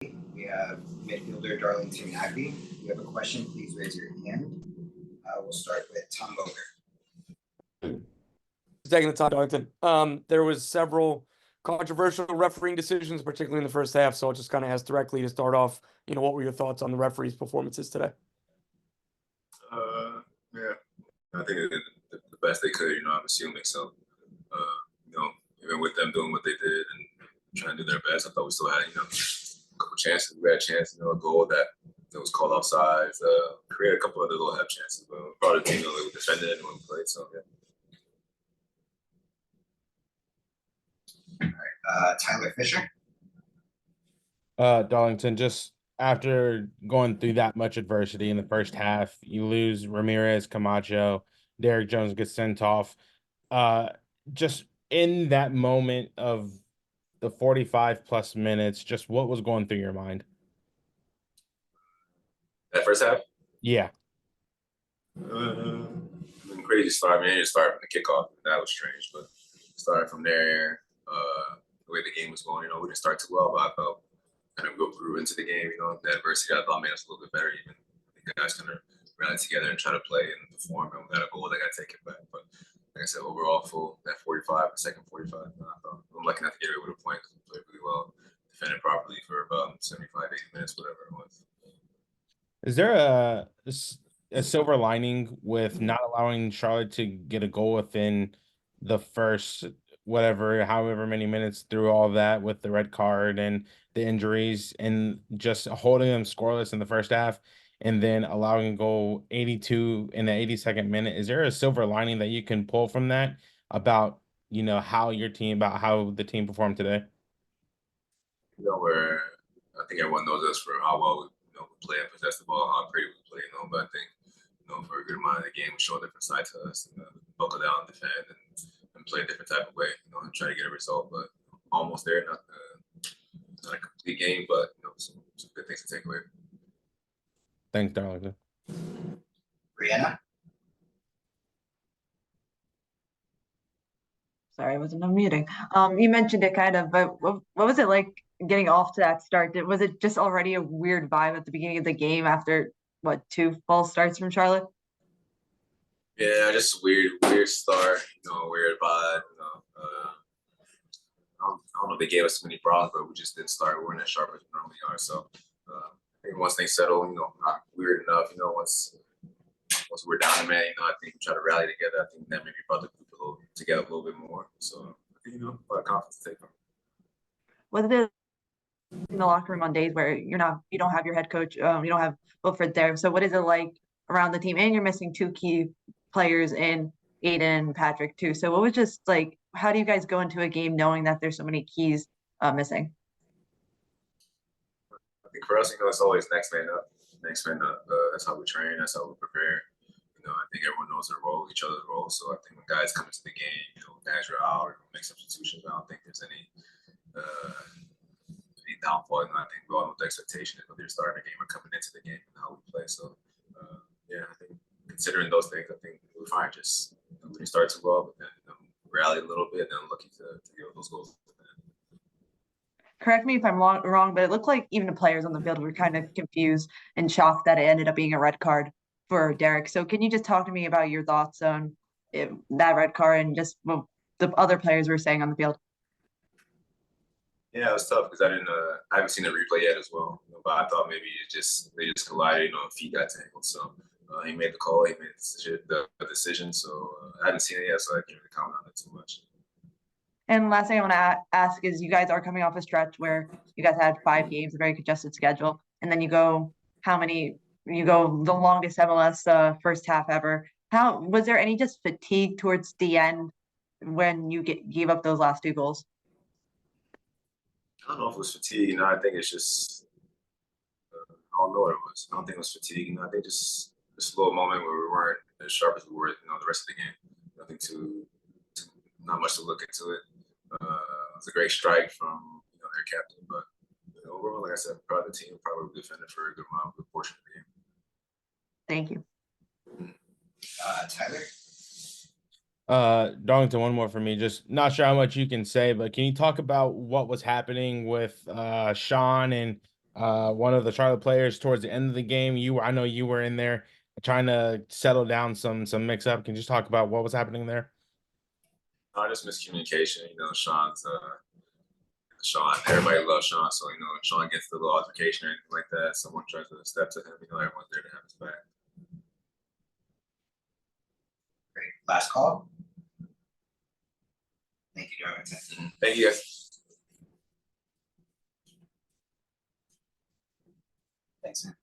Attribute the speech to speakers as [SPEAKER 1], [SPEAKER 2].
[SPEAKER 1] We have midfielder Darlington Nagbe. If you have a question, please raise your hand. We'll start with Tom Boger.
[SPEAKER 2] Taking the time, Darlington. There was several controversial refereeing decisions, particularly in the first half. So I'll just kind of ask directly to start off. What were your thoughts on the referees' performances today?
[SPEAKER 3] Yeah, I think they did the best they could. I'm assuming so. Even with them doing what they did and trying to do their best, I thought we still had a couple chances. We had a chance, a goal that was called offside. Created a couple other little half chances, but brought a team that we defended and we played. So yeah.
[SPEAKER 1] All right, Tyler Fisher.
[SPEAKER 4] Darlington, just after going through that much adversity in the first half, you lose Ramirez, Camacho, Derek Jones gets sent off. Just in that moment of the 45 plus minutes, just what was going through your mind?
[SPEAKER 3] That first half?
[SPEAKER 4] Yeah.
[SPEAKER 3] Crazy start. I mean, it started from the kickoff. That was strange, but started from there. The way the game was going, we didn't start too well, but I felt kind of grew into the game. The adversity I thought made us a little bit better. Even the guys kind of rallied together and try to play and perform, and we got a goal that got taken back. But like I said, overall, that 45, the second 45, I thought I'm lucky not to get away with a point because we played really well, defended properly for about 75, 80 minutes, whatever it was.
[SPEAKER 4] Is there a silver lining with not allowing Charlotte to get a goal within the first however many minutes through all that with the red card and the injuries and just holding them scoreless in the first half and then allowing a goal 82 in the 82nd minute? Is there a silver lining that you can pull from that about, how the team performed today?
[SPEAKER 3] Where I think everyone knows us for how well we play and possess the ball, how great we play, but I think, for a good amount of the game, we show a different side to us and buckle down and defend and play a different type of way, and try to get a result, but almost there. Not a complete game, but some good things to take away.
[SPEAKER 4] Thanks, Darlington.
[SPEAKER 1] Brianna.
[SPEAKER 5] Sorry, I wasn't unmuting. You mentioned it kind of, but what was it like getting off to that start? Was it just already a weird vibe at the beginning of the game after two false starts from Charlotte?
[SPEAKER 3] Yeah, just weird start, weird vibe. I don't know if they gave us many problems, but we just didn't start. We weren't as sharp as we normally are. So I think once things settle, not weird enough, once we're down a man, I think we try to rally together. I think that maybe brought the group together a little bit more. So I think, a lot of confidence to take from.
[SPEAKER 5] Was it in the locker room on days where you don't have your head coach, you don't have Wilfred there? So what is it like around the team? And you're missing two key players in Aiden and Patrick too. So what was just like, how do you guys go into a game knowing that there's so many keys missing?
[SPEAKER 3] I think for us, it's always next man up. That's how we train. That's how we prepare. I think everyone knows their role, each other's role. So I think when guys come into the game, guys are out or make substitutions, I don't think there's any downfall. I think we all know the expectation is whether you're starting a game or coming into the game and how we play. So I think considering those things, I think we're fine. Just we didn't start too well, but then rally a little bit, and then lucky to get those goals.
[SPEAKER 5] Correct me if I'm wrong, but it looked like even the players on the field were kind of confused and shocked that it ended up being a red card for Derek. So can you just talk to me about your thoughts on that red card and just what the other players were saying on the field?
[SPEAKER 3] Yeah, it was tough because I haven't seen the replay yet as well. But I thought maybe they just collided, feet got tangled. So he made the call, he made the decision. So I hadn't seen it yet, so I can't really comment on it too much. And
[SPEAKER 5] last thing I want to ask is, you guys are coming off a stretch where you guys had 5 games, a very congested schedule, and then you go the longest MLS first half ever. How was there any just fatigue towards the end when you gave up those last 2 goals?
[SPEAKER 3] I don't know if it was fatigue. I think it's just I don't know what it was. I don't think it was fatigue. I think just a little moment where we weren't as sharp as we were, the rest of the game. Nothing not much to look into it. It was a great strike from their captain, but overall, like I said, proud of the team. Probably defended for a good portion of the game.
[SPEAKER 5] Thank you.
[SPEAKER 1] Tyler?
[SPEAKER 4] Darlington, one more for me. Just not sure how much you can say, but can you talk about what was happening with Sean and one of the Charlotte players towards the end of the game. I know you were in there trying to settle down some mix up. Can you just talk about what was happening there?
[SPEAKER 3] Just miscommunication. Sean, everybody loves Sean, so Sean gets the little altercation or anything like that. Someone tries to step to him, everyone's there to have his back.
[SPEAKER 1] Great. Last call. Thank you, Darlington.
[SPEAKER 3] Thank you guys.
[SPEAKER 1] Thanks, man.